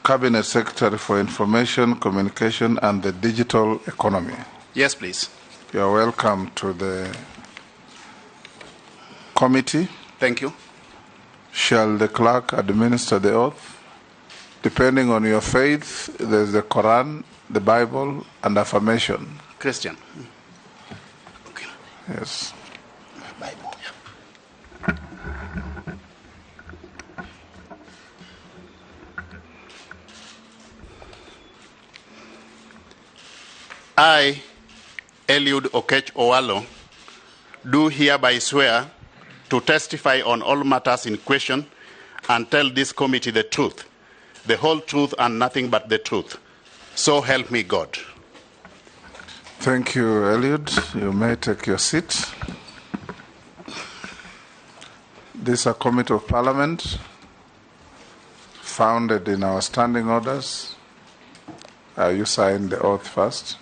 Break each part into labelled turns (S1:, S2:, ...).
S1: Cabinet Secretary for Information, Communication and the Digital Economy.
S2: Yes, please.
S1: You are welcome to the committee.
S2: Thank you.
S1: Shall the clerk administer the oath? Depending on your faith, there's the Quran, the Bible, and affirmation.
S2: Christian.
S1: Okay. Yes.
S2: Bible. I, Eliud Okech Owalo, do hereby swear to testify on all matters in question and tell this committee the truth, the whole truth and nothing but the truth. So help me God.
S1: Thank you, Eliud. You may take your seat. This is a committee of parliament founded in our standing orders. You sign the oath first.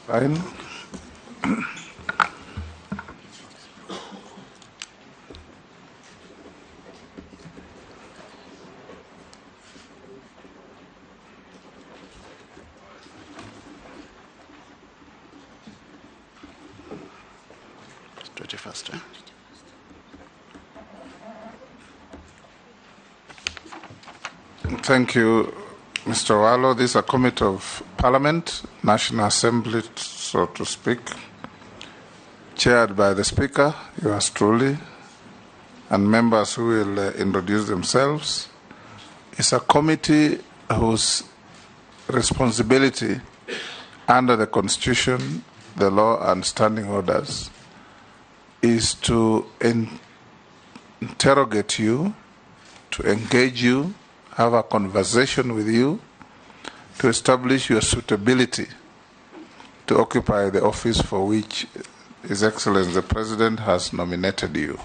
S1: Sign. Thank you, Mr. Owalo. This is a committee of parliament, National Assembly, so to speak, chaired by the Speaker, yours truly, and members who will introduce themselves. It's a committee whose responsibility under the Constitution, the law, and standing orders is to interrogate you, to engage you, have a conversation with you, to establish your suitability to occupy the office for which His Excellency the President has nominated you.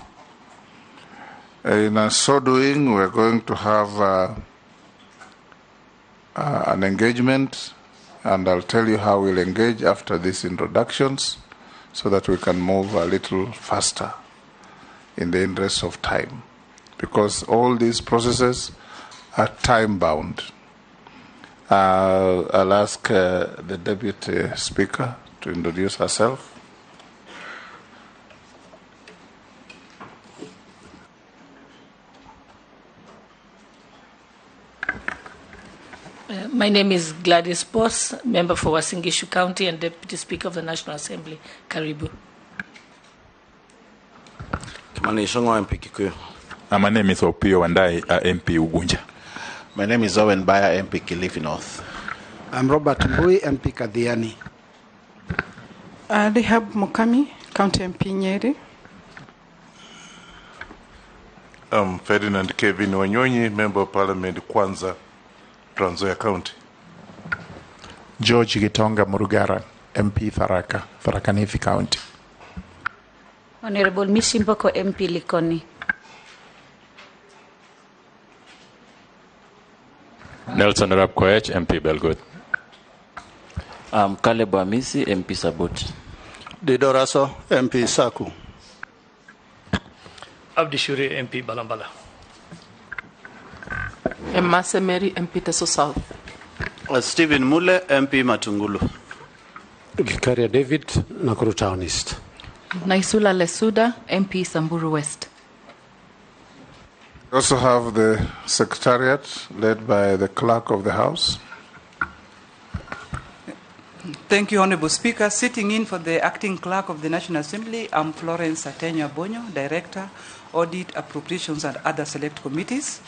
S1: In so doing, we're going to have an engagement, and I'll tell you how we'll engage after these introductions so that we can move a little faster in the interest of time, because all these processes are time-bound. I'll ask the Deputy Speaker to introduce herself.
S3: My name is Gladys Boss, member for Uasin Gishu County and Deputy Speaker of the National Assembly. Karibu.
S4: My name is Opio Wandai, MP Ugunja.
S5: My name is Owen Baya, MP Kilifi North.
S6: I'm Robert Mbui, MP Kadhiani.
S7: Rehab Mukami, County MP Nyeri.
S8: I'm Ferdinand Kevin Wanyonyi, Member of Parliament Kwanza, Trans Nzoia County.
S9: George Gitonga Murugara, MP Tharaka, Tharaka Nithi County.
S10: Honorable Mishimboko, MP Likoni.
S11: Nelson Arap Koech, MP Belgut.
S12: Caleb Amisi, MP Sabot.
S13: Didoraso, MP Saku.
S14: Abdishuri, MP Balambala.
S15: Emase Mary, MP Teso South.
S16: Stephen Mule, MP Matungulu.
S17: Gikaria David, Nakuru Townist.
S15: Naisula Lesuda, MP Samburu West.
S1: We also have the Secretariat led by the Clerk of the House.
S18: Thank you, Honorable Speaker. Sitting in for the Acting Clerk of the National Assembly, I'm Florence Atenya Bonyo, Director, Audit, Appropriations and Other Select Committees.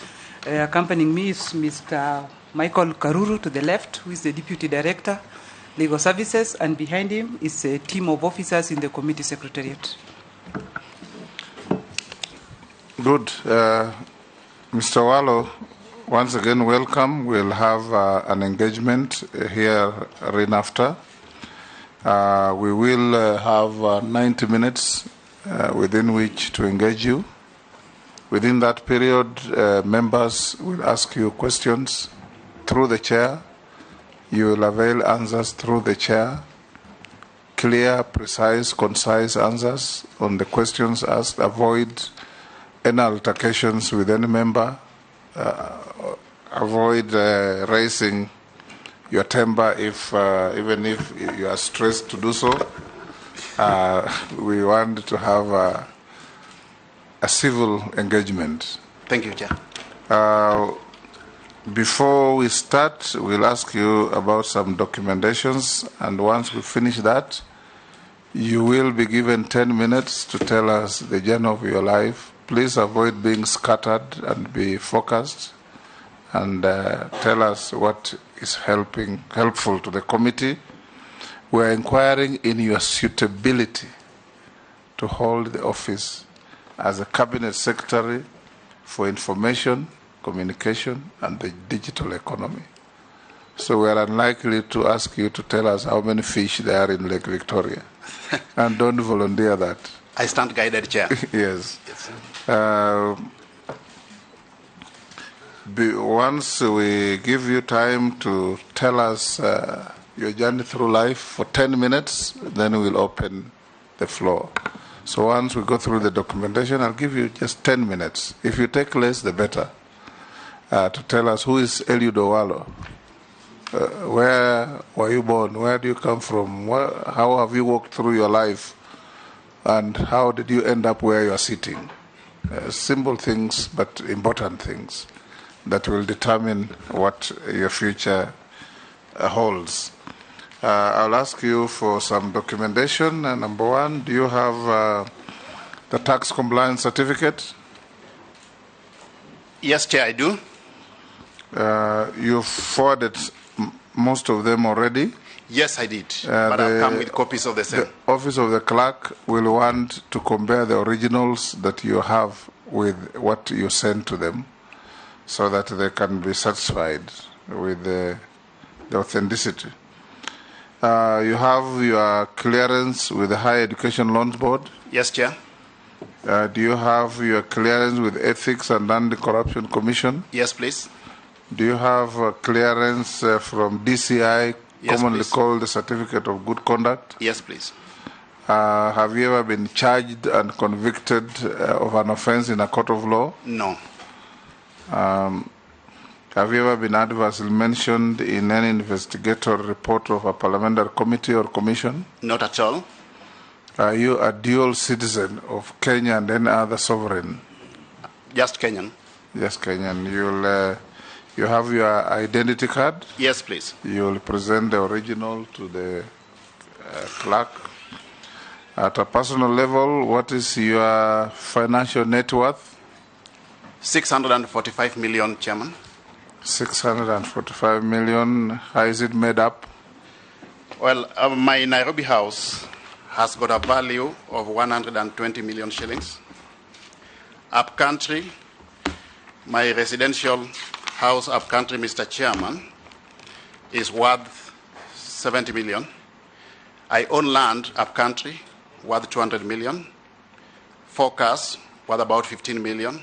S18: Accompanying me is Mr. Michael Karuru to the left, who is the Deputy Director, Legal Services, and behind him is a team of officers in the Committee Secretariat.
S1: Good. Mr. Owalo, once again, welcome. We'll have an engagement here right after. We will have 90 minutes within which to engage you. Within that period, members will ask you questions through the chair. You will avail answers through the chair. Clear, precise, concise answers on the questions asked. Avoid any altercations with any member. Avoid raising your temper even if you are stressed to do so. We want to have a civil engagement.
S2: Thank you, Chair.
S1: Before we start, we'll ask you about some documentations, and once we finish that, you will be given 10 minutes to tell us the journey of your life. Please avoid being scattered and be focused, and tell us what is helpful to the committee. We're inquiring in your suitability to hold the office as a cabinet secretary for information, communication, and the digital economy. So we are unlikely to ask you to tell us how many fish there are in Lake Victoria. And don't volunteer that.
S2: I stand guided, Chair.
S1: Yes. Once we give you time to tell us your journey through life for 10 minutes, then we'll open the floor. So once we go through the documentation, I'll give you just 10 minutes. If you take less, the better. To tell us who is Eliud Owalo. Where were you born? Where do you come from? How have you walked through your life? And how did you end up where you are sitting? Simple things, but important things that will determine what your future holds. I'll ask you for some documentation. Number one, do you have the tax compliance certificate?
S2: Yes, Chair, I do.
S1: You've forwarded most of them already.
S2: Yes, I did. But I've come with copies of the same.
S1: The Office of the Clerk will want to compare the originals that you have with what you send to them, so that they can be satisfied with the authenticity. You have your clearance with the Higher Education Loans Board?
S2: Yes, Chair.
S1: Do you have your clearance with Ethics and Anti-Corruption Commission?
S2: Yes, please.
S1: Do you have clearance from DCI,
S2: yes,
S1: commonly
S2: please.
S1: called the Certificate of Good Conduct?
S2: Yes, please.
S1: Have you ever been charged and convicted of an offense in a court of law?
S2: No.
S1: Have you ever been adversely mentioned in any investigatory report of a parliamentary committee or commission?
S2: Not at all.
S1: Are you a dual citizen of Kenya and any other sovereign?
S2: Just Kenyan.
S1: Just Kenyan. You have your identity card?
S2: Yes, please.
S1: You will present the original to the clerk. At a personal level, what is your financial net worth?
S2: 645 million, Chairman.
S1: 645 million. How is it made up?
S2: Well, my Nairobi house has got a value of 120 million shillings. Upcountry, my residential house upcountry, Mr. Chairman, is worth 70 million. I own land upcountry worth 200 million. 4 cars worth about 15 million.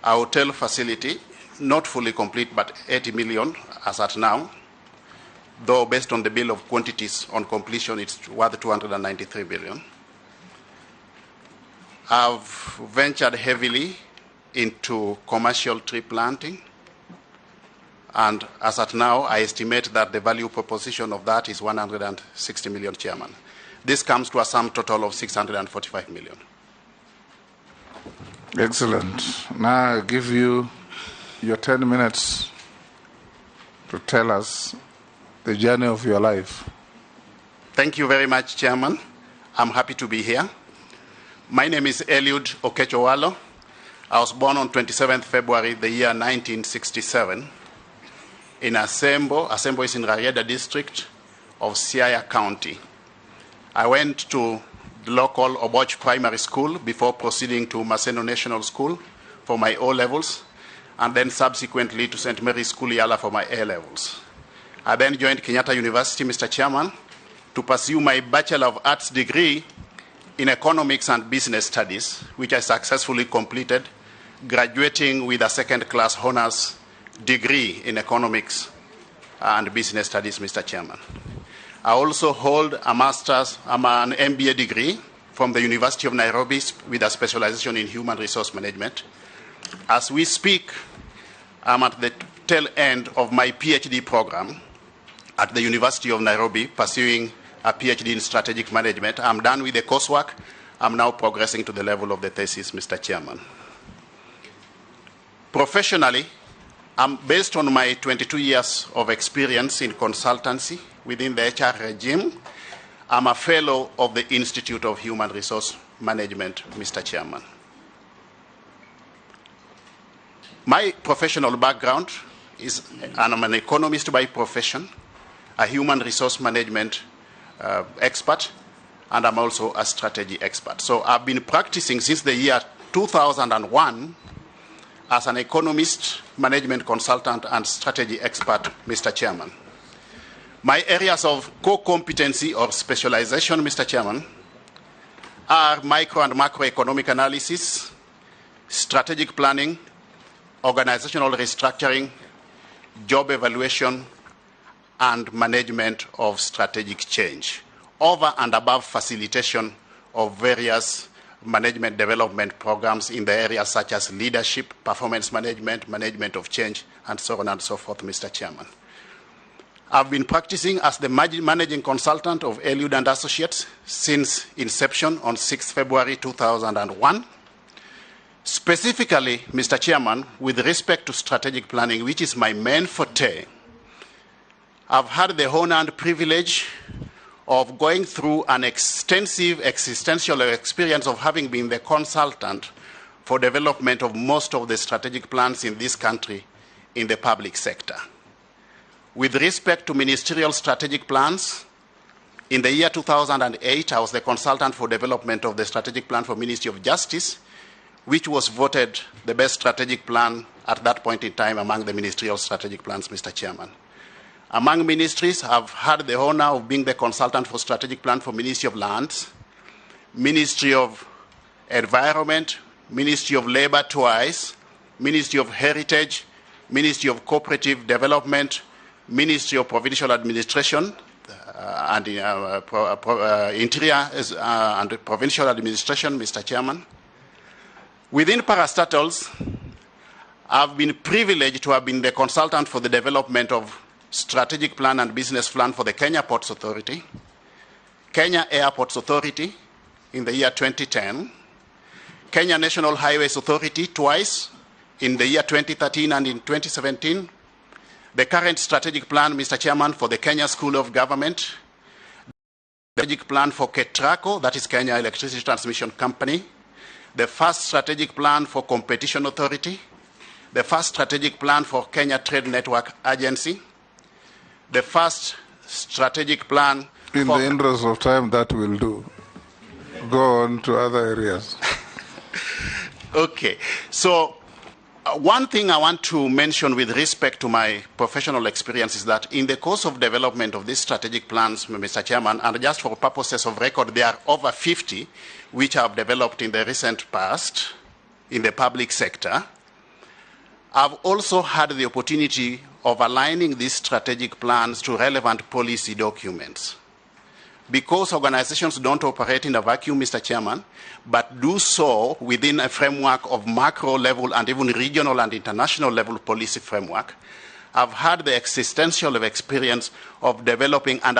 S2: A hotel facility, not fully complete, but 80 million as at now. Though based on the bill of quantities on completion, it's worth 293 billion. I've ventured heavily into commercial tree planting. And as at now, I estimate that the value proposition of that is 160 million, Chairman. This comes to a sum total of 645 million.
S1: Excellent. Now I give you your 10 minutes to tell us the journey of your life.
S2: Thank you very much, Chairman. I'm happy to be here. My name is Eliud Owalo. I was born on 27th February, the year 1967. In Asembo. Asembo is in Rarieda district of Siaya County. I went to the local Oboch Primary School before proceeding to Maseno National School for my O-levels, and then subsequently to St. Mary's School Yala for my A-levels. I then joined Kenyatta University, Mr. Chairman, to pursue my Bachelor of Arts degree in Economics and Business Studies, which I successfully completed, graduating with a second-class honors degree in Economics and Business Studies, Mr. Chairman. I also hold a master's, an MBA degree from the University of Nairobi with a specialization in human resource management. As we speak, I'm at the tail end of my PhD program at the University of Nairobi, pursuing a PhD in strategic management. I'm done with the coursework. I'm now progressing to the level of the thesis, Mr. Chairman. Professionally, based on my 22 years of experience in consultancy within the HR regime, I'm a fellow of the Institute of Human Resource Management, Mr. Chairman. My professional background is, I'm an economist by profession, a human resource management expert, and I'm also a strategy expert. So I've been practicing since the year 2001 as an economist, management consultant, and strategy expert, Mr. Chairman. My areas of core competency or specialization, Mr. Chairman, are micro and macroeconomic analysis, strategic planning, organizational restructuring, job evaluation, and management of strategic change, over and above facilitation of various management development programs in the areas such as leadership, performance management, management of change, and so on and so forth, Mr. Chairman. I've been practicing as the managing consultant of Eliud and Associates since inception on 6 February 2001. Specifically, Mr. Chairman, with respect to strategic planning, which is my main forte, I've had the honor and privilege of going through an extensive existential experience of having been the consultant for development of most of the strategic plans in this country in the public sector. With respect to ministerial strategic plans, in the year 2008, I was the consultant for development of the strategic plan for Ministry of Justice, which was voted the best strategic plan at that point in time among the ministerial strategic plans, Mr. Chairman. Among ministries, I've had the honor of being the consultant for strategic plan for Ministry of Lands, Ministry of Environment, Ministry of Labor twice, Ministry of Heritage, Ministry of Cooperative Development, Ministry of Provincial Administration, and Interior and Provincial Administration, Mr. Chairman. Within parastatals, I've been privileged to have been the consultant for the development of strategic plan and business plan for the Kenya Ports Authority, Kenya Airports Authority in the year 2010, Kenya National Highways Authority twice in the year 2013 and in 2017, the current strategic plan, Mr. Chairman, for the Kenya School of Government, the strategic plan for KETRACO, that is Kenya Electricity Transmission Company, the first strategic plan for Competition Authority, the first strategic plan for Kenya Trade Network Agency, the first strategic plan.
S1: In the interest of time, that will do. Go on to other areas.
S2: Okay. So one thing I want to mention with respect to my professional experience is that in the course of development of these strategic plans, Mr. Chairman, and just for purposes of record, there are over 50 which have developed in the recent past in the public sector. I've also had the opportunity of aligning these strategic plans to relevant policy documents. Because organizations don't operate in a vacuum, Mr. Chairman, but do so within a framework of macro level and even regional and international level policy framework, I've had the existential experience of developing and